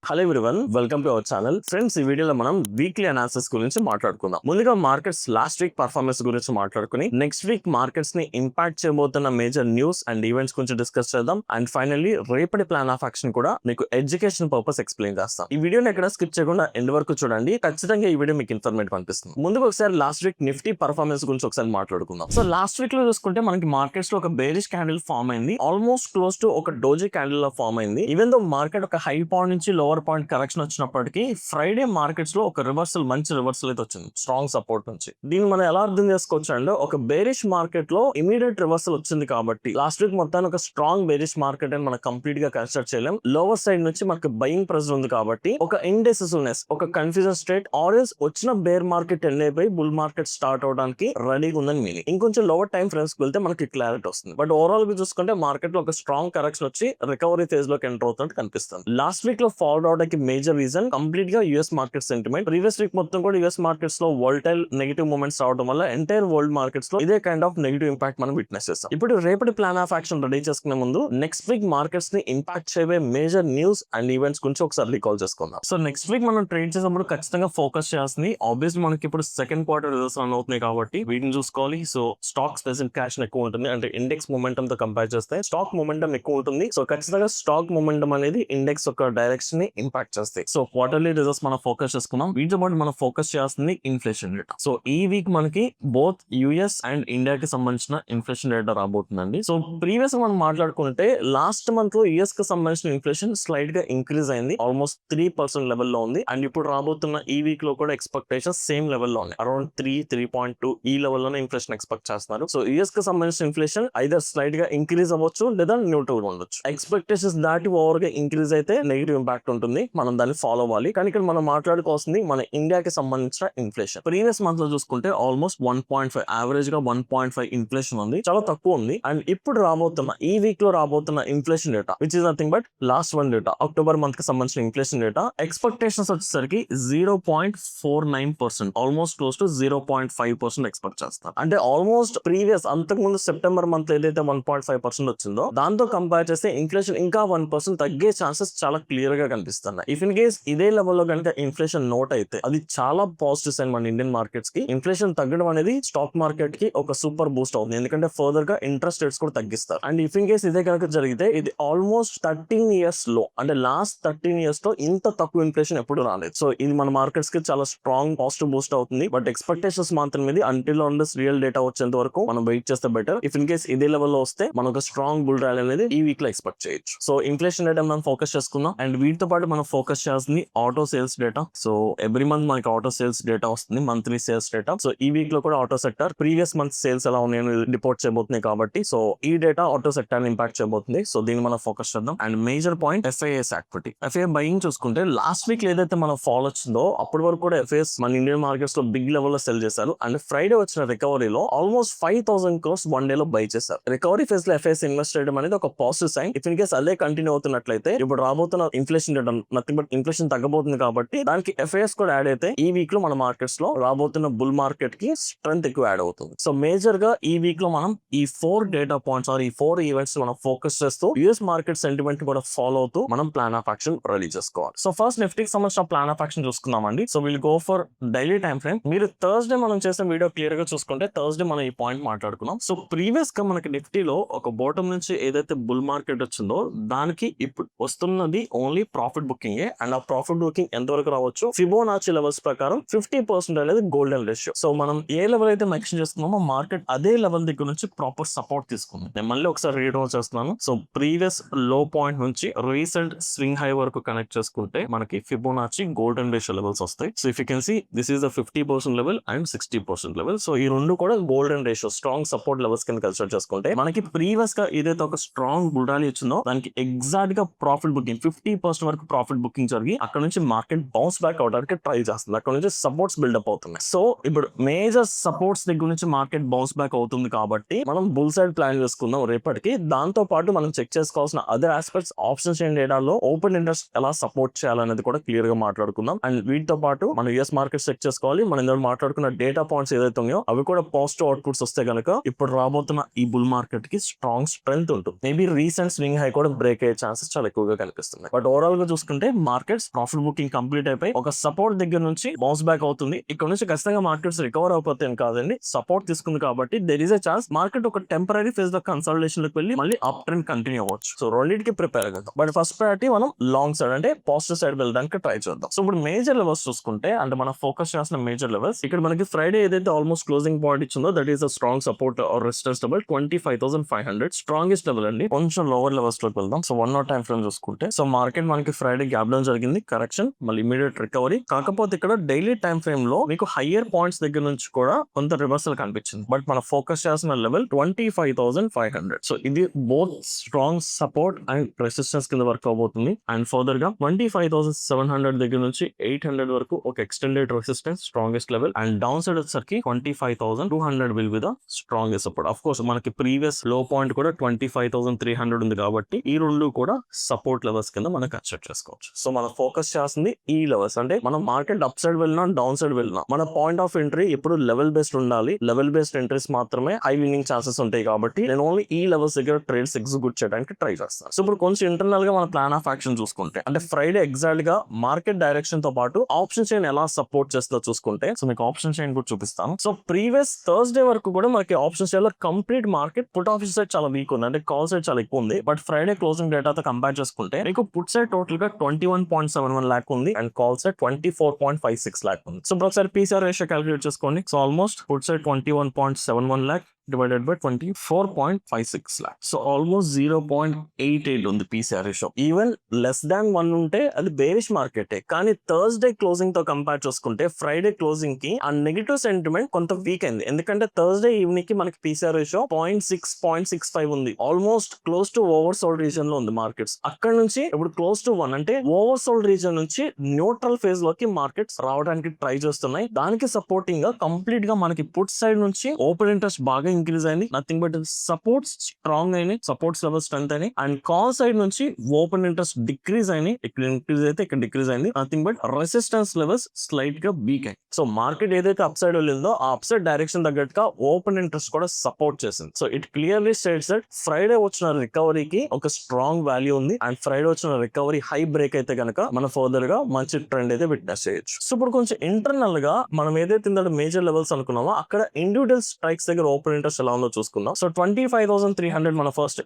Hello everyone, welcome to our channel. Friends, ఈ వీడియోలో మనం వీక్లీ అనాలిసిస్ గురించి మాట్లాడుకుందాం. ముందుగా మార్కెట్స్ లాస్ట్ వీక్ పర్ఫార్మెన్స్ గురించి మాట్లాడుకుని నెక్స్ట్ వీక్ మార్కెట్స్ ని ఇంపాక్ట్ చేయబోతున్న మేజర్ న్యూస్ అండ్ ఈవెంట్స్ గురించి డిస్కస్ చేద్దాం. అండ్ ఫైనల్లీ రేపటి ప్లాన్ ఆఫ్ యాక్షన్ కూడా మీకు ఎడ్యుకేషన్ పర్పస్ ఎక్స్ప్లెయిన్ చేస్తాం. ఈ వీడియోని ఎక్కడ స్కిప్ చేయకుండా ఎండ్ వరకు చూడండి. ఖచ్చితంగా ఈ వీడియో మీకు ఇన్ఫర్మేటివ్ అనిపిస్తుంది. ముందుగా ఒకసారి లాస్ట్ వీక్ నిఫ్టీ పర్ఫార్మెన్స్ గురించి ఒకసారి మాట్లాడుకుందాం. సో లాస్ట్ వీక్ లో చూసుకుంటే మనకి మార్కెట్స్ లో ఒక బేరిష్ క్యాండిల్ ఫార్మ్ అయింది. ఆల్మోస్ట్ క్లోజ్ టు ఒక డోజీ క్యాండిల్ లో ఫార్మ్ అయింది. ఈవెన్ దో మార్కెట్ ఒక హై పాయింట్ నుంచి లోవర్ పాయింట్ కరెక్షన్ వచ్చినప్పటికీ ఫ్రైడే మార్కెట్స్ లో ఒక రివర్సల్, మంచి రివర్సల్ అయితే వచ్చింది స్ట్రాంగ్ సపోర్ట్ నుంచి. దీన్ని మనం ఎలా అర్థం చేసుకోవచ్చు అంటే, ఒక బేరిష్ మార్కెట్ లో ఇమీడియట్ రివర్సల్ వచ్చింది కాబట్టి లాస్ట్ వీక్ మొత్తాన్ని ఒక స్ట్రాంగ్ బేరిష్ మార్కెట్ అని మనం కంప్లీట్ గా కన్సిడర్ చేయలేం. లోవర్ సైడ్ నుంచి మనకి బయింగ్ ప్రెజర్ ఉంది కాబట్టి ఒక ఇండెసిసివ్నెస్, ఒక కన్ఫ్యూజన్ స్టేట్ ఆర్ఎస్ వచ్చిన బేర్ మార్కెట్ ఎండ్ అయిపోయి బుల్ మార్కెట్ స్టార్ట్ అవడానికి రెడీగా ఉందని మీనింగ్. ఇంకొంచెం లోవర్ టైం ఫ్రేమ్స్ కి వెళ్తే మనకి క్లారిటీ వస్తుంది. బట్ ఓవరాల్ గా చూసుకుంటే మార్కెట్ లో ఒక స్ట్రాంగ్ కరెక్షన్ వచ్చి రికవరీ ఫేజ్ లోకి ఎంటర్ అవుతున్నట్టు కనిపిస్తుంది. లాస్ట్ వీక్ లో ఫాల్ అవడానికి మేజర్ రీజన్ కంప్లీట్ గా US market sentiment. Previous week మొత్తం కూడా యూఎస్ మార్కెట్స్ లో వోల్టైల్ నెగిటివ్ మూమెంట్స్ రావడం వల్ల ఎంటైర్ వరల్డ్ మార్కెట్స్ లో ఇదే కైండ్ ఆఫ్ నెగిటివ్ ఇంపాక్ట్ మనం విట్నెస్ చేస్తాం. ఇప్పుడు రేపటి ప్లాన్ ఆఫ్ యాక్షన్ రెడీ చేసుకునే ముందు నెక్స్ట్ వీక్ మార్కెట్స్ ని ఇంపాక్ట్ చేయబోయే మేజర్ న్యూస్ అండ్ ఈవెంట్స్ గురించి ఒకసారి రికాల్ చేసుకుందాం. సో నెక్స్ట్ వీక్ మనం ట్రేడ్ చేసినప్పుడు ఖచ్చితంగా ఫోకస్ చేయాల్సింది ఆబ్వియస్లీ మనకి ఇప్పుడు సెకండ్ క్వార్టర్ రిజల్ట్స్ రన్ అవుతున్నాయి కాబట్టి వీటిని చూసుకోవాలి. సో స్టాక్స్ ప్రెసెంట్ క్యాష్ ఎక్కువ ఉంటుంది, అంటే ఇండెక్స్ మొమెంటం తో కంపేర్ చేస్తే స్టాక్ మొమెంటం ఎక్కువ ఉంటుంది. సో ఖచ్చితంగా స్టాక్ మొమెంటం అనేది ఇండెక్స్ ఒక డైరెక్షన్ ని ఇంపాక్ట్ చేస్తాయి. సో క్వార్టర్లీ రిజల్ట్స్ మనం ఫోకస్ చేసుకున్నాం. వీటితో పాటు మనం ఫోకస్ చేయాల్సింది ఇన్ఫ్లేషన్ డేటా. సో ఈ వీక్ మనకి బోత్ యుఎస్ అండ్ ఇండియాకి సంబంధించిన ఇన్ఫ్లేషన్ డేటా రాబోతుందండి. సో ప్రీవియస్ మనం మాట్లాడుకుంటే లాస్ట్ మంత్ లో యుఎస్ కి సంబంధించిన ఇన్ఫ్లేషన్ స్లైట్ గా ఇంక్రీజ్ అయింది, ఆల్మోస్ట్ 3% లెవెల్లో ఉంది. అండ్ ఇప్పుడు రాబోతున్న ఈ వీక్ లో కూడా ఎక్స్పెక్టేషన్ సేమ్ లెవెల్లో ఉంది, అరౌండ్ 3.2 ఈ లెవెల్లోనే ఇన్ఫ్లేషన్ ఎక్స్పెక్ట్ చేస్తున్నారు. సో యుఎస్ కి సంబంధించిన ఇన్ఫ్లేషన్ ఐదర్ స్లైట్ గా ఇంక్రీజ్ అవ్వచ్చు లేదా న్యూట్రల్ ఉండొచ్చు. ఎక్స్పెక్టేషన్స్ దాటి ఓవర్ గా ఇంక్రీజ్ అయితే నెగిటివ్ ఇంపాక్ట్ ఉంటుంది, మనం దాన్ని ఫాలో అవ్వాలి. కానీ ఇక్కడ మనం మాట్లాడుకోవాల్సింది మన ఇండియాకి సంబంధించిన ఇన్ఫ్లేషన్. ప్రీవియస్ మంత్ లో చూసుకుంటే ఆల్మోస్ట్ 1.5 యావరేజ్ గా 1.5 ఇన్ఫ్లేషన్ ఉంది, చాలా తక్కువ ఉంది. అండ్ ఇప్పుడు రాబోతున్న ఈ వీక్ లో రాబోతున్న inflation data which is nothing but last one data, October month కి సంబంధించిన ఇన్ఫ్లేషన్ డేటా ఎక్స్పెక్టేషన్స్ వచ్చేసరికి 0.49%, ఆల్మోస్ట్ క్లోజ్ టు 0.5% ఎక్స్పెక్ట్ చేస్తారు. అంటే ఆల్మోస్ట్ ప్రీవియస్ అంతకు ముందు సెప్టెంబర్ మంత్ ఏదైతే 1.5% వచ్చిందో దాంతో కంపేర్ చేస్తే ఇన్ఫ్లేషన్ ఇంకా 1% తగ్గే ఛాన్సెస్ చాలా క్లియర్ గా కనిపిస్తున్నాయి. ఇఫ్ ఇన్ కేస్ ఇదే లెవెల్లో కనుక ఇన్ఫ్లేషన్ నోట్ అయితే అది చాలా పాజిటివ్ సైన్ మన ఇండియన్ మార్కెట్స్ కి. ఇన్ఫ్లేషన్ తగ్గడం అనేది స్టాక్ మార్కెట్ కి ఒక సూపర్ బూస్ట్ అవుతుంది, ఎందుకంటే ఫర్దర్ గా ఇంట్రెస్ట్ రేట్స్ కూడా తగ్గిస్తారు. అండ్ ఇఫ్ ఇన్ కేస్ ఇదే కనుక జరిగితే ఇది ఆల్మోస్ట్ 13 ఇయర్స్ లో, అంటే లాస్ట్ 13 ఇయర్స్ లో ఇంత తక్కువ ఇన్ఫ్లేషన్ ఎప్పుడు రాలేదు. సో ఇది మన మార్కెట్స్ కి చాలా స్ట్రాంగ్ పాజిటివ్ బూస్ట్ అవుతుంది. బట్ ఎక్స్పెక్టేషన్స్ మాత్రం ఇది until on this real data వచ్చేంత వరకు మనం వెయిట్ చేస్తే బెటర్. ఇఫ్ ఇన్ కేస్ ఇదే లెవెల్ లో వస్తే మనం ఒక స్ట్రాంగ్ బుల్ ర్యాలీ అనేది ఈ వీక్ లో ఎక్స్పెక్ట్ చేయొచ్చు. సో ఇన్ఫ్లేషన్ డేటా మనం ఫోకస్ చేసుకుందాం. అండ్ వీటితో పాటు మనం ఫోకస్ చేయాల్సింది auto sales data. So every month మనకి ఆటో సేల్స్ డేటా వస్తుంది, మంత్లీ సేల్స్ డేటా. సో ఈ వీక్ లో కూడా auto sector previous month sales ఎలా ఉన్నాయని రిపోర్ట్ చేయబోతున్నాయి కాబట్టి సో ఈ డేటా ఆటో సెక్టర్ ఇంపాక్ట్ చేయబోతుంది. సో దీన్ని మనం ఫోకస్ చేద్దాం. And major point FIs activity. FII buying చూసుకుంటే లాస్ట్ వీక్ ఏదైతే మనం ఫాల్ వచ్చిందో అప్పటి వరకు కూడా ఎఫ్ఐఎస్ మన ఇండియన్ మార్కెట్స్ లో బిగ్ లెవెల్ లో సెల్ చేశారు. అండ్ ఫ్రైడే వచ్చిన రికవరీలో ఆల్మోస్ట్ 5,000 crores వన్ డే లో బై చేశారు. రికవరీ ఫేజ్ లో ఎఫ్ఐఎస్ ఇన్వెస్ట్ చేయడం అనేది ఒక positive sign. If in case అదే కంటిన్యూ అవుతున్నట్లయితే ఇప్పుడు రాబోతున్న inflation data nothing but inflation తగ్గబోతుంది కాబట్టి దానికి ఎఫ్ఐఎస్ కూడా యాడ్ అయితే ఈ వీక్ లో మన మార్కెట్స్ లో రాబోతున్న బుల్ మార్కెట్ కి స్ట్రెంత్ ఎక్కువ యాడ్ అవుతుంది. సో మేజర్ గా ఈ వీక్ లో మనం ఈ 4 డేటా పాయింట్స్ ఆర్ ఈ 4 ఈవెంట్స్ మనం ఫోకస్ చేస్తూ యూఎస్ మార్కెట్ సెంటిమెంట్ కూడా ఫాలో అవుతూ మనం ప్లాన్ ఆఫ్ యాక్షన్ రెడీ చేసుకోవాలి. సో ఫస్ట్ నిఫ్టీకి సంబంధించిన ప్లాన్ ఆఫ్ యాక్షన్ చూసుకుందామండి. So will go for daily time frame. మీరు థర్స్డే మనం చేసిన వీడియో క్లియర్ గా చూసుకుంటే థర్స్డే మనం ఈ పాయింట్ మాట్లాడుకున్నాం. సో ప్రీవియస్ గా మనకి నిఫ్టీలో ఒక బాటమ్ నుంచి ఏదైతే బుల్ మార్కెట్ వచ్చిందో దానికి ఇప్పుడు వస్తున్నది ఓన్లీ ప్రాఫిట్ బుకింగ్. అండ్ ఆ ప్రాఫిట్ బుకింగ్ ఎంతవరకు రావచ్చు, ఫిబోనాచి లెవెల్స్ ప్రకారం 50% అనేది గోల్డెన్ రేషియో. సో మనం ఏ లెవెల్ అయితే మెన్షన్ చేస్తున్నామో మార్కెట్ అదే లెవెల్ దగ్గర నుంచి ప్రాపర్ సపోర్ట్ తీసుకుంది. నేను మళ్ళీ ఒకసారి రీడ్ అవుట్ చేస్తున్నాను. సో ప్రీవియస్ లో పాయింట్ నుంచి రీసెంట్ స్వింగ్ హై వరకు కనెక్ట్ చేసుకుంటే మనకి ఫిబోనాచి గోల్డెన్ రేషియో లెవెల్స్ వస్తాయి. So if you can see this is the 50% level and 60% level. So ఈ రెండు కూడా golden ratio strong support levels కింద కన్సిడర్ చేసుకుంటే మనకి ప్రీవియస్ గా ఏదైతే ఒక స్ట్రాంగ్ బుల్ ఇచ్చిందో దానికి ఎగ్జాక్ట్ గా ప్రాఫిట్ బుకింగ్ 50% వరకు ప్రాఫిట్ బుకింగ్ జరిగి అక్కడ నుంచి మార్కెట్ బౌన్స్ బ్యాక్ అవడానికి ట్రై చేస్తుంది. అక్కడ నుంచి సపోర్ట్స్ బిల్డప్ అవుతున్నాయి. సో ఇప్పుడు మేజర్ సపోర్ట్స్ దగ్గర నుంచి మార్కెట్ బౌన్స్ బ్యాక్ అవుతుంది కాబట్టి మనం బుల్ సైడ్ ప్లాన్ చేసుకుందాం రేపటికి. దాంతో పాటు మనం చెక్ చేసుకోవాల్సిన అదర్ ఆస్పెక్ట్స్ ఆప్షన్ చైన్ డేటాలో ఓపెన్ ఇంట్రెస్ట్ ఎలా సపోర్ట్ చేయాలనేది కూడా క్లియర్ గా మాట్లాడుకుందాం. అండ్ వీటితో పాటు మనం యూఎస్ మార్కెట్ చెక్ చేసుకోవాలి. మనం ఇందులో మాట్లాడుకున్న డేటా పాయింట్స్ ఏదైతే ఉన్నాయో అవి కూడా పాజిటివ్ అవుట్పుట్స్ వస్తే కనుక ఇప్పుడు రాబోతున్న ఈ బుల్ మార్కెట్ కి స్ట్రాంగ్ స్ట్రెంత్ ఉంటుంది. మేబీ రీసెంట్ స్వింగ్ హై కూడా బ్రేక్ అయ్యే ఛాన్సెస్ చాలా ఎక్కువగా కనిపిస్తున్నాయి. బట్ ఓవరాల్ గా చూసుకుంటే మార్కెట్స్ ప్రాఫిట్ బుకింగ్ కంప్లీట్ అయిపోయి ఒక సపోర్ట్ దగ్గర నుంచి బౌన్స్ బ్యాక్ అవుతుంది. ఇక్కడ నుంచి ఖచ్చితంగా మార్కెట్స్ రికవర్ అయిపోతాయి కాదండి, సపోర్ట్ తీసుకుంది కాబట్టి there is a chance market ఒక టెంపరీ ఫేజ్ లో కన్సల్టేషన్ లోకి వెళ్ళి మళ్ళీ అప్ ట్రెండ్ కంటిన్యూ అవ్వచ్చు. సో రెండింటికి ప్రిపేర్ అవుతాం. బట్ ఫస్ట్ ప్రయారిటీ మనం లాంగ్ సైడ్ అంటే పాజిటివ్ సైడ్ వెళ్ళడానికి ట్రై చేద్దాం. సో ఇప్పుడు మేజర్ లెవెల్స్ చూసుకుంటే అంటే మనం ఫోకస్ చేసిన మేజర్ లెవెల్స్ ఇక్కడ మనకి ఫ్రైడే ఏదైతే ఆల్మోస్ట్ క్లోజింగ్ పాయింట్ ఇచ్చిందో that is a strong support or resistance level 25,500 strongest level అండి. కొంచెం లోవర్ లెవెల్స్ లోకి వెళ్దాం. సో 1 hour టైం ఫ్రేమ్ చూసుకుంటే సో మార్కెట్ మనకి ఫ్రైడే గ్యాప్ డౌన్ జరిగింది, కరెక్షన్ మళ్ళీ ఇమీడియట్ రికవరీ. కాకపోతే ఇక్కడ డైలీ టైం ఫ్రేమ్ లో మీకు హయ్యర్ పాయింట్స్ దగ్గర నుంచి కూడా కొంత రివర్సల్ కనిపించింది. బట్ మనం ఫోకస్ చేసిన లెవెల్ 25,500. సో ఇది both strong support and resistance కింద వర్క్ అవబోతుంది. అండ్ ఫర్దర్ గా 25,700 దగ్గర నుంచి 800 వరకు ఒక extended resistance strongest level. And down side వచ్చేసరికి 25,200 will be the strongest support. Of course మనకి ప్రీవియస్ లో పాయింట్ కూడా 25,300 ఉంది కాబట్టి ఈ రెండు కూడా సపోర్ట్ లెవెల్స్ కింద మనం కన్సిడర్ చేసుకోవచ్చు. సో మనం ఫోకస్ చేస్తుంది ఈ లెవెల్స్. అంటే మనం మార్కెట్ అప్ సైడ్ వెళ్ళినా డౌన్ సైడ్ వెళ్ళినా మన పాయింట్ ఆఫ్ ఎంట్రీ ఎప్పుడు లెవెల్ బేస్డ్ ఉండాలి. లెవెల్ బేస్డ్ ఎంట్రీస్ మాత్రమే హై విన్నింగ్ ఛాన్సెస్ ఉంటాయి కాబట్టి నేను ఓన్లీ ఈ లెవెల్స్ దగ్గర ట్రేడ్స్ ఎగ్జిక్యూట్ చేయడానికి ట్రై చేస్తాను. సో ఇప్పుడు కొంచెం ఇంటర్నల్ గా మన ప్లాన్ ఆఫ్ యాక్షన్ చూసుకుంటే అంటే ఫ్రైడే ఎగ్జాక్ట్ గా మార్కెట్ డైరెక్షన్ తో పాటు ఆప్షన్ చైన్ ఎలా సపోర్ట్ చేస్తుందో చూసుకుంటే సో మీకు ఆప్షన్ చైన్ కూడా చూపిస్తాను. సో ప్రీవియస్ థర్స్డే వరకు కూడా మనకి ఆప్షన్ చైన్ లో complete market put option side చాలా వీక్ ఉంది, అంటే కాల్ సైడ్ చాలా ఎక్కువ ఉంది. బట్ ఫ్రైడే క్లోజింగ్ డేటాతో కంపేర్ చేసుకుంటే మీకు పుట్ సైడ్ టోటల్ గా 21.71 lakh ఉంది అండ్ కాల్ సైడ్ 24.56 lakh ఉంది. సో ఒకసారి పీసీఆర్ రేషియో క్యాలిక్యులేట్ చేసుకోండి. So almost put side 21.71 lakh divided by 24.56 lakh. So almost 0.88 ఉంది PCR ratio. Even less than 1 ఉంటే అది బేరిష్ మార్కెటే. కానీ థర్స్డే క్లోజింగ్ తో కంపేర్ చేసుకుంటే ఫ్రైడే క్లోజింగ్ కి ఆ నెగిటివ్ సెంటిమెంట్ కొంత వీక్ అయింది. ఎందుకంటే థర్స్డే ఈవినింగ్ కి మనకి పీసీఆర్ రేషియో 0.6.65 ఉంది. Almost close to over sold reason లో ఉంది మార్కెట్స్. అక్కడ నుంచి ఇప్పుడు క్లోజ్ టు 1 అంటే ఓవర్ సోల్డ్ రీజన్ నుంచి న్యూట్రల్ ఫేజ్ లోకి మార్కెట్స్ రావడానికి ట్రై చేస్తున్నాయి. దానికి సపోర్టింగ్ గా కంప్లీట్ గా మనకి పుట్ సైడ్ నుంచి ఓపెన్ ఇంట్రెస్ట్ బాగా ఇంక్రీజ్ అయింది. నథింగ్ బట్ సపోర్ట్స్ స్ట్రాంగ్ అయినాయి, సపోర్ట్స్ లెవెల్ స్ట్రెంత్ అయినాయి. అండ్ కాల్ సైడ్ నుంచి ఓపెన్ ఇంట్రెస్ట్ డిక్రీజ్ అయినాయి. ఇక్కడ ఇంక్రీజ్ అయితే ఇక్కడ డిక్రీజ్ అయింది. Nothing but resistance levels slight గా వీక్ అయింది. సో మార్కెట్ ఏదైతే అప్ సైడ్ వెళ్ళిందో ఆ అప్ సైడ్ డైరెక్షన్ తగ్గట్టుగా ఓపెన్ ఇంట్రెస్ట్ కూడా సపోర్ట్ చేసింది. So it clearly states that Friday వచ్చిన రికవరీకి ఒక స్ట్రాంగ్ వాల్యూ ఉంది. అండ్ ఫ్రైడే వచ్చిన రికవరీ హై బ్రేక్ అయితే కనుక మనం ఫర్దర్ గా మంచి ట్రెండ్ అయితే విట్నెస్ చేయొచ్చు. సో ఇప్పుడు కొంచెం ఇంటర్నల్ గా మనం ఏదైతే మేజర్ లెవెల్స్ అనుకున్నామో అక్కడ ఇండివిజువల్ స్ట్రైక్స్ దగ్గర ఓపెన్ ఇంట్రెస్ట్ ఎలా ఉందో చూసుకుందాం. సో 25,300 మన ఫస్ట్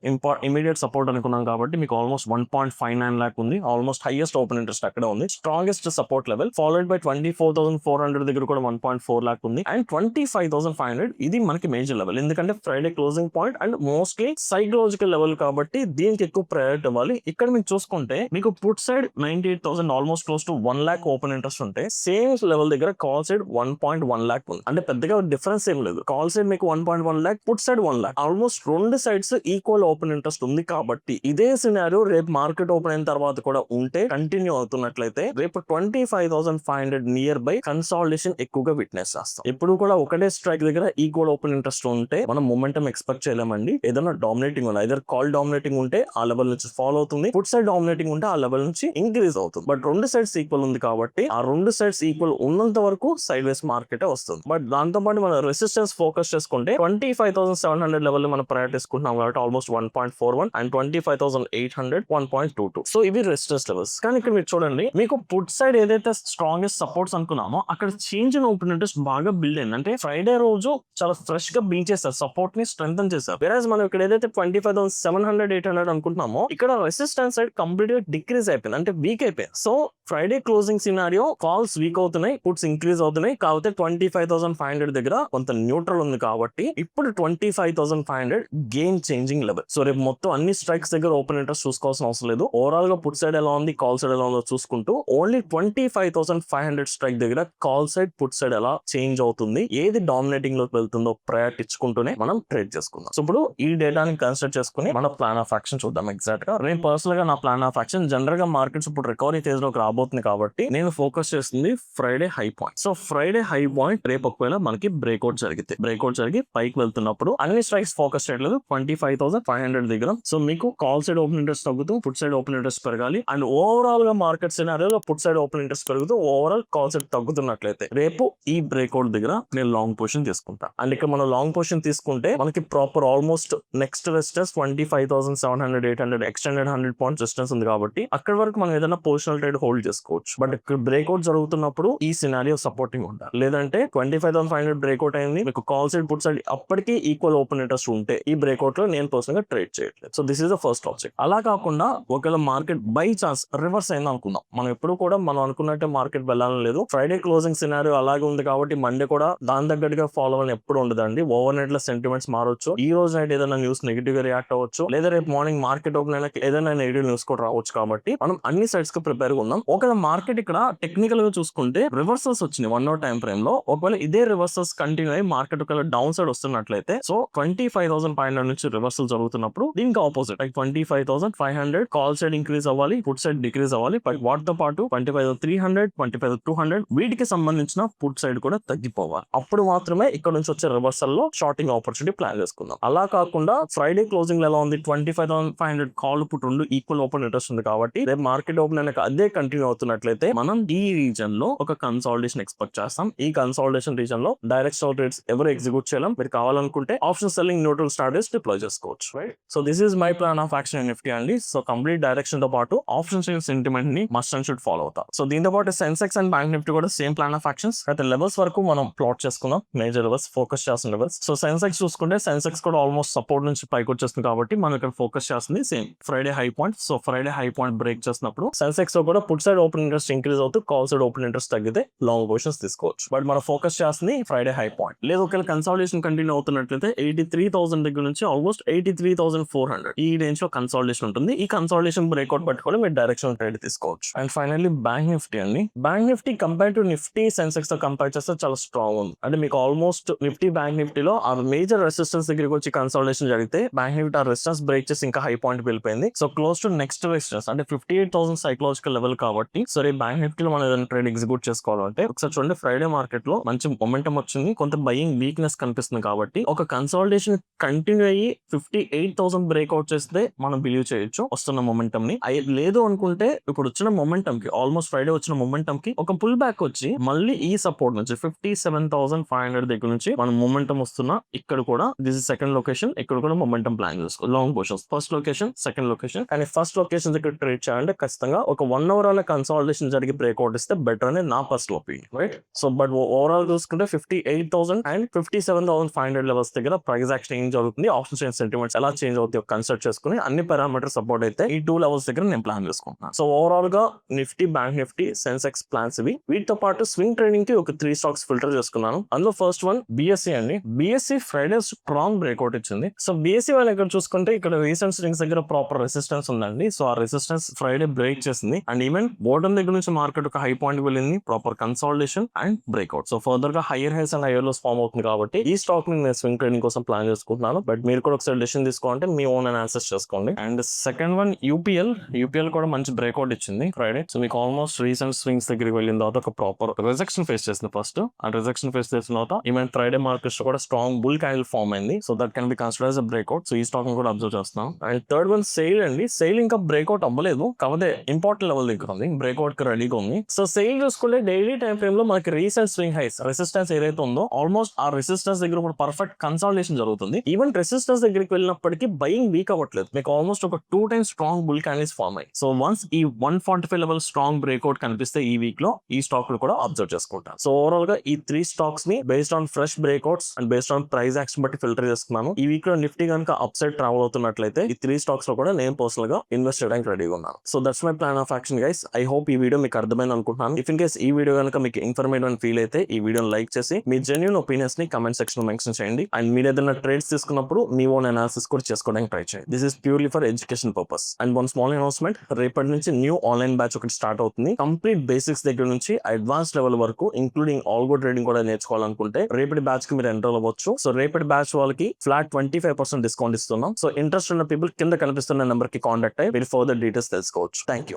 ఇమీడియట్ సపోర్ట్ అనుకున్నాం కాబట్టి మీకు ఆల్మోస్ట్ 1.59 lakh ఉంది. ఆల్మోస్ట్ హైయెస్ట్ ఓపెన్ ఇంట్రెస్ట్ అక్కడ ఉంది. Strongest support level followed by 24,400 దగ్గర కూడా 1.4 lakh ఉంది. అండ్ 25,500 ఇది మనకి మేజర్ లెవెల్. ఎందుకంటే Friday closing point and mostly psychological level కాబట్టి దీనికి ఎక్కువ ప్రయారిటీ ఇవ్వాలి. ఇక్కడ మీకు చూసుకుంటే మీకు put side 98,000 almost close to 1 lakh open interest ఉంటే సేమ్ లెవెల్ దగ్గర కాల్ సైడ్ 1.1 lakh ఉంది. అంటే పెద్దగా డిఫరెన్స్ ఏం లేదు. కాల్ సైడ్ మీకు 1.1 lakh, put side 1 lakh. Almost రెండు సైడ్స్ ఈక్వల్ ఓపెన్ ఇంట్రెస్ట్ ఉంది కాబట్టి ఇదే సినారియో రేపు మార్కెట్ ఓపెన్ అయిన తర్వాత కూడా ఉంటే కంటిన్యూ అవుతున్నట్లయితే రేపు 25,500 నియర్ బై కన్సాలిడేషన్ ఎక్కువగా విట్నెస్ చేస్తాం. ఎప్పుడు కూడా ఒకటే స్ట్రైక్ దగ్గర ఈక్వల్ ఓపెన్ ఇంట్రెస్ట్ ఉంటే మనం మొమెంటం ఎక్స్పెక్ట్ చేయలేమండి. ఏదైనా డామినేటింగ్ ఉంది, ఐదర్ కాల్ డామినేటింగ్ ఉంటే ఆ లెవెల్ నుంచి ఫాలో అవుతుంది, పుట్ సైడ్ డామినేటింగ్ ఉంటే ఆ లెవెల్ నుంచి ఇంక్రీజ్ అవుతుంది. బట్ రెండు సైడ్స్ ఈక్వల్ ఉంది కాబట్టి ఆ రెండు సైడ్స్ ఈక్వల్ ఉన్నంత వరకు సైడ్ వేస్ మార్కెట్ వస్తుంది. బట్ దాంతో పాటు మన రెసిస్టెన్స్ ఫోకస్ చేసుకుంటే 25,700 లెవెల్ మనం ప్రయారిటీ చేసుకుంటున్నాం కాబట్టి ఆల్మోస్ట్ 1.41 అండ్ 25,800 1.22. సో ఇవి రెసిస్టెన్స్ లెవెల్స్. కానీ ఇక్కడ మీరు చూడండి మీకు పుట్ సైడ్ ఏదైతే స్ట్రాంగెస్ట్ సపోర్ట్స్ అనుకున్నామో అక్కడ చేంజ్ ఇన్ ఓపెన్ ఇంట్రెస్ట్ బాగా బిల్డ్ అయింది. అంటే ఫ్రైడే రోజు చాలా ఫ్రెష్ గా బిల్డ్ చేస్తారు, సపోర్ట్ ని స్ట్రెంథెన్ చేశారు. వేరేజ్ మనం ఇక్కడ ఏదైతే 25,700 800 అనుకుంటున్నామో ఇక్కడ రెసిస్టెన్స్ సైడ్ కంప్లీట్ గా డిక్రీజ్ అయిపోయింది, అంటే వీక్ అయిపోయింది. So Friday closing scenario calls week అవుతున్నాయి, పుట్స్ ఇంక్రీజ్ అవుతున్నాయి. కాకపోతే 25,500 దగ్గర కొంత న్యూట్రల్ ఉంది కాబట్టి ఇప్పుడు 25,500 గేమ్ చేంజింగ్ లెవెల్. సో రేపు మొత్తం అన్ని స్ట్రైక్స్ దగ్గర ఓపెన్ ఇంట్రెస్ట్ చూసుకోవాల్సిన అవసరం లేదు. ఓవరాల్ గా పుట్ సైడ్ ఎలా ఉంది, కాల్ సైడ్ ఎలా ఉందో చూసుకుంటూ ఓన్లీ 25,500 స్ట్రైక్ దగ్గర కాల్ సైడ్, పుట్ సైడ్ ఎలా చేంజ్ అవుతుంది, ఏది డామినేటింగ్ లోకి వెళ్తుందో ప్రయారిటీ ఇచ్చుకుంటూనే మనం ట్రేడ్ చేసుకుందాం. సో ఇప్పుడు ఈ డేటాని కన్సిడర్ చేసుకుని మన ప్లాన్ ఆఫ్ యాక్షన్ చూద్దాం. ఎగ్జాక్ట్ గా నేను పర్సనల్ గా నా ప్లాన్ ఆఫ్ యాక్షన్ జనరల్ గా మార్కెట్స్ ఇప్పుడు రికవరీ ఫేజ్ లోకి రాబోతుంది కాబట్టి నేను ఫోకస్ చేస్తుంది Friday high point. So Friday high point రేపు ఒకవేళ మనకి బ్రేక్అవుట్ జరిగితే బ్రేక్అవుట్ జరిగి పైకి పైకి వెళ్తున్నప్పుడు అన్ని స్ట్రైక్స్ ఫోకస్ చేయట్లేదు 25,500 దగ్గర. సో మీకు కాల్ సైడ్ ఓపెన్ ఇంట్రెస్ట్ తగ్గుతూ పుట్ సైడ్ ఓపెన్ ఇంట్రెస్ట్ పెరగాలి. అండ్ ఓవరాల్ గా మార్కెట్ సినారియోలో పుట్ సైడ్ ఓపెన్ ఇంట్రెస్ట్ పెరుగుతూ ఓవరాల్ కాల్ సైడ్ తగ్గుతున్నట్లయితే రేపు ఈ బ్రేక్అవుట్ దగ్గర నేను లాంగ్ పొజిషన్ తీసుకుంటా. అండ్ ఇక్కడ మనం లాంగ్ పొజిషన్ తీసుకుంటే మనకి proper almost next resistance 25,700 800 extended 100 points resistance ఉంది కాబట్టి అక్కడ వరకు మనం ఏదైనా పొజిషనల్ ట్రేడ్ హోల్డ్ చేసుకోవచ్చు. బట్ ఇక్కడ బ్రేక్అవుట్ జరుగుతున్నప్పుడు ఈ సినారియో సపోర్టింగ్ ఉండాలి. లేదంటే 25,500 బ్రేక్అవుట్ అయింది, మీకు కాల్ సైడ్ పుట్ సైడ్ అప్పటికి ఈక్వల్ ఓపెన్ ఇంట్రెస్ట్ ఉంటే ఈ బ్రేక్అవుట్ లో నేను పర్సనల్ గా ట్రేడ్ చేయట్లేదు. So this is the first object. అలా కాకుండా ఒకవేళ మార్కెట్ బై ఛాన్స్ రివర్స్ అయింది అనుకుందాం, మనం ఎప్పుడు కూడా మనం అనుకున్నట్టే మార్కెట్ వెళ్ళాలని లేదు. ఫ్రైడే క్లోజింగ్ సినారియో అలాగే ఉంది కాబట్టి మండే కూడా దాని తగ్గట్టుగా ఫాలో అని ఎప్పుడు ఉండదండి. ఓవర్ నైట్ లో సెంటిమెంట్స్ మారొచ్చు. ఈ రోజు నైట్ ఏదైనా న్యూస్ నెగిటివ్ గా రియాక్ట్ అవ్వచ్చు, లేదా రేపు మార్నింగ్ మార్కెట్ ఓపెన్ అయినా ఏదైనా నెగిటివ్ న్యూస్ కూడా రావచ్చు. కాబట్టి మనం అన్ని సైడ్స్ కి ప్రిపేర్ గా ఉన్నాం. ఒకవేళ మార్కెట్ ఇక్కడ టెక్నికల్ గా చూసుకుంటే రివర్సల్స్ వచ్చినాయి 1 hour టైం ఫ్రేమ్ లో. ఒకవేళ ఇదే రివర్సల్స్ కంటిన్యూ అయ్యి మార్కెట్ ఒకవేళ డౌన్ సైడ్ వస్తున్నట్లయితే సో 25,500 నుంచి రివర్సల్ జరుగుతున్నప్పుడు దీనికి opposite like 25,500 call side increase అవ్వాలి, పుట్ సైడ్ డిక్రీజ్ అవ్వాలి. బట్ వాటితో పాటు 25,300 25,200 వీటికి సంబంధించిన పుట్ సైడ్ కూడా తగ్గిపోవాలి. అప్పుడు మాత్రమే ఇక్కడ నుంచి వచ్చే రివర్సల్ లో షార్టింగ్ ఆపర్చునిటీ ప్లాన్ చేసుకుందాం. అలా కాకుండా ఫ్రైడే క్లోజింగ్ లో ఎలా ఉంది 25,500 కాల్ పుట్ రెండు ఈక్వల్ ఓపెన్ ఇంట్రెస్ట్ ఉంది కాబట్టి రేపు మార్కెట్ ఓపెన్ అయినాక అదే కంటిన్యూ అవుతున్నట్లయితే మనం ఈ రీజన్ లో ఒక కన్సాలిడేషన్ ఎక్స్పెక్ట్ చేస్తాం. ఈ కన్సాలిడేషన్ రీజన్ లో డైరెక్ట్ స్టాక్ ట్రేడ్స్ ఎవరు ఎగ్జిక్యూట్ చేయలేం. మీరు కావాలనుకుంటే option selling neutral strategies deploy చేసుకోవచ్చు. Right, so this is my plan of action in Nifty అండి. సో కంప్లీట్ డైరెక్షన్ తో పాటు ఆప్షన్ సెంటిమెంట్ ని మస్ట్ అండ్ షుడ్ ఫాలో అవుతాం. సో దీంతో పాటు సెన్సెక్స్ అండ్ బ్యాంక్ నిఫ్టీ కూడా సేమ్ ప్లాన్ ఆఫ్ యాక్షన్స్ అయితే లెవెల్స్ వరకు మనం ప్లాట్ చేసుకున్నాం. మేజర్ లెవెల్స్ ఫోకస్ చేస్తున్న లెవెల్స్. సో సెన్సెక్స్ చూసుకుంటే సెన్సెక్స్ కూడా ఆల్మోస్ట్ సపోర్ట్ నుంచి పైకి వచ్చేస్తుంది కాబట్టి మనం ఇక్కడ ఫోకస్ చేస్తుంది same Friday high point. So Friday high point break చేసినప్పుడు సెన్సెక్స్ లో కూడా put side open interest increase అవుతూ కాల్ సైడ్ ఓపెన్ ఇంట్రెస్ట్ తగ్గితే లాంగ్ పొజిషన్స్ తీసుకోవచ్చు. బట్ మనం ఫోకస్ చేస్తుంది ఫ్రైడే హై పాయింట్. లేదు ఒకవేళ కన్సాలిడేషన్ కంటిన్యూ అవుతున్నట్లయితే 83,000 దగ్గర నుంచి ఆల్మోస్ట్ 83,400 ఈ రేంజ్ లో కన్సాలిడేషన్ ఉంటుంది. ఈ కన్సాలిడేషన్ బ్రేక్అవుట్ పట్టుకొని మీరు డైరెక్షన్ ట్రేడ్ తీసుకోవచ్చు. అండ్ ఫైనల్లీ బ్యాంక్ నిఫ్టీ అండి. Bank Nifty compare to Nifty Sensex తో కంపేర్ చేస్తే చాలా స్ట్రాంగ్ ఉంది. అంటే మీకు ఆల్మోస్ట్ నిఫ్టీ బ్యాంక్ నిఫ్టీలో ఆ మేజర్ రెసిస్టెన్స్ దగ్గరికి వచ్చి కన్సాలిడేషన్ జరిగితే బ్యాంక్ నిఫ్టీ ఆ రెసిస్టెన్స్ బ్రేక్ చేసి ఇంకా హై పాయింట్ వెళ్ళిపోయింది. So close to next resistance అంటే 58,000 సైకలాజికల్ లెవెల్ కాబట్టి సో ఈ బ్యాంక్ నిఫ్టీలో మనం ఏదైనా ట్రేడ్ ఎగ్జిక్యూట్ చేసుకోవాలంటే ఒకసారి చూడండి ఫ్రైడే మార్కెట్ లో మంచి మొమెంటం వచ్చింది, కొంత బయింగ్ వీక్నెస్ కనిపిస్తుంది కాబట్టి ఒక కన్సాలిడేషన్ కంటిన్యూ అయ్యి 58,000 బ్రేక్అవుట్ చేస్తే మనం బిలీవ్ చేయొచ్చు వస్తున్న మొమెంటం ని. లేదు అనుకుంటే ఇప్పుడు వచ్చిన మొమెంటం కి ఆల్మోస్ట్ ఫ్రైడే వచ్చిన మొమెంటం కి ఒక పుల్ బ్యాక్ వచ్చి మళ్ళీ ఈ సపోర్ట్ నుంచి 57,500 దగ్గర నుంచి మనం మొమెంటం వస్తున్నా ఇక్కడ కూడా దిస్ ఇస్ సెకండ్ లొకేషన్. ఇక్కడ కూడా మొమెంటం ప్లాన్ చేసుకో long positions. First location, second location. కానీ ఫస్ట్ లొకేషన్ దగ్గర ట్రేడ్ చేయాలంటే ఖచ్చితంగా ఒక 1 hour అలా కన్సాలిడేషన్ జరిగి బ్రేక్అవుట్ ఇస్తే బెటర్ అని నా personal opinion. Right, so but overall చూసుకుంటే 58,000 అండ్ 57,500 లెవెల్స్ దగ్గర ప్రైస్ యాక్షన్ ఏం జరుగుతుంది, ఆప్షన్ చేంజ్ సెంటిమెంట్స్ ఎలా చేంజ్ అవుతాయి కన్సిడర్ చేసుకుని అన్ని పారామీటర్ సపోర్ట్ అయితే ఈ 2 లెవెల్స్ దగ్గర నేను ప్లాన్ చేసుకుంటున్నాను. సో ఓవరాల్ గా Nifty, bank Nifty, Sensex plans ఇవి. వీటితో పాటు స్వింగ్ ట్రేడింగ్ కి ఒక 3 స్టాక్స్ ఫిల్టర్ చేసుకున్నాను. అందులో ఫస్ట్ వన్ బిఎస్సి అండి. బిఎస్సి ఫ్రైడే స్ట్రాంగ్ బ్రేక్అవుట్ ఇచ్చింది. సో బిఎస్సి వాళ్ళు ఇక్కడ చూసుకుంటే ఇక్కడ రీసెంట్ స్వింగ్స్ దగ్గర ప్రాపర్ రెసిస్టెన్స్ ఉందండి. సో ఆ రెసిస్టెన్స్ ఫ్రైడే బ్రేక్ చేసింది అండ్ ఈవెన్ బాటమ్ దగ్గర నుంచి మార్కెట్ ఒక హై పాయింట్ వెళ్ళింది, proper consolidation and breakout. So further గా higher highs and higher lows form అవుతుంది కాబట్టి ఈ స్టాక్ ని నేను స్వింగ్ ట్రేడింగ్ కోసం ప్లాన్ చేసుకుంటున్నాను. బట్ మీరు కూడా ఒకసారి డెసిషన్ తీసుకోవాలంటే మీ ఓన్ అనాలిసిస్ చేసుకోండి. అండ్ సెకండ్ వన్ యూపీఎల్ కూడా మంచి బ్రేక్అవుట్ ఇచ్చింది ఫ్రైడే. సో మీకు ఆల్మోస్ట్ రీసెంట్ స్వింగ్స్ దగ్గరికి వెళ్ళిన తర్వాత ఒక ప్రాపర్ రిజెక్షన్ ఫేస్ చేసింది ఫస్ట్. ఆ రిజెక్షన్ ఫేస్ చేసిన తర్వాత ఈవెన్ ఫ్రైడే మార్కెట్స్ కూడా స్ట్రాంగ్ బుల్ క్యాండిల్ ఫామ్ అయింది. So that can be consider as a breakout. So ఈ స్టాక్ కూడా అబ్జర్వ్ చేస్తున్నాం. అండ్ థర్డ్ వన్ సెయిల్ అండి. సెయిల్ ఇంకా బ్రేక్అవుట్ అవ్వలేదు, కాకపోతే ఇంపార్టెంట్ లెవెల్ దగ్గర ఉంది, బ్రేక్అవుట్ కి రెడీగా ఉంది. సో సెయిల్ చూసుకుంటే డైలీ టైం ఫ్రేమ్ లో మనకి రీసెంట్ స్వింగ్ హైస్ రెసిస్టెన్స్ ఏదైతే ఉందో ఆల్మోస్ట్ ఆ రెసిస్టెన్స్ దగ్గర ఇప్పుడు పర్ఫెక్ట్ కన్సాలిడేషన్ జరుగుతుంది. ఈవెన్ రెసిస్టెన్స్ దగ్గరికి వెళ్ళినప్పటికీ బయింగ్ వీక్ అవ్వట్లేదు. మీకు ఆల్మోస్ట్ ఒక 2 times strong bull candles form అయ్యి సో వన్స్ ఈ 145 లెవెల్ స్ట్రాంగ్ బ్రేక్అవుట్ కనిపిస్తే ఈ వీక్ లో ఈ స్టాక్ కూడా అబ్జర్వ్ చేసుకుంటాను. సో ఓవరాల్ గా ఈ 3 స్టాక్స్ ని based on fresh breakouts and based on price action బట్టి ఫిల్టర్ చేసుకున్నాను. ఈ వీక్ లో నిఫ్టీ కనుక అప్ సైడ్ ట్రావెల్ అవుతున్నట్లయితే ఈ 3 స్టాక్స్ లో కూడా నేను పర్సనల్ గా ఇన్వెస్ట్ చేయడానికి రెడీగా ఉన్నాను. So that's my plan of action guys. I hope ఈ వీడియో మీకు అర్థమైంది అనుకుంటున్నాను. ఇఫ్ ఇన్ కేస్ ఈ వీడియో కనుక మీకు ఇన్ఫర్మేటివ్ అని ఫీల్ అయితే ఈ వీడియోని లైక్ చేసి మీ జెన్యూన్ ఒపీనియన్స్ ని కమెంట్ సెక్షన్ లో మెన్షన్ చేయండి. అండ్ మీరు ఏదైనా ట్రేడ్స్ తీసుకున్నప్పుడు మీ ఓన్ అనాలిసిస్ కూడా చేసుకోవడానికి ట్రై చేయండి. This is purely for education purpose. And one small announcement, రేపటి నుంచి న్యూ ఆన్లైన్ బ్యాచ్ ఒకటి స్టార్ట్ అవుతుంది. కంప్లీట్ బేసిక్స్ దగ్గర నుంచి అడ్వాన్స్ లెవెల్ వరకు ఇంక్లూడింగ్ ఆల్గో ట్రేడింగ్ కూడా నేర్చుకోవాలనుకుంటే రేపటి బ్యాచ్ కి మీరు ఎన్రోల్ అవ్వచ్చు. సో రేపటి బ్యాచ్ వాళ్ళకి ఫ్లాట్ 25% డిస్కౌంట్ ఇస్తున్నాం. సో ఇంట్రెస్ట్ ఉన్న పీపుల్ కింద కనిపిస్తున్న నెంబర్ కి కాంటాక్ట్ అయ్యి మీరు ఫర్దర్ డీటెయిల్స్ తెలుసుకోవచ్చు. Thank you.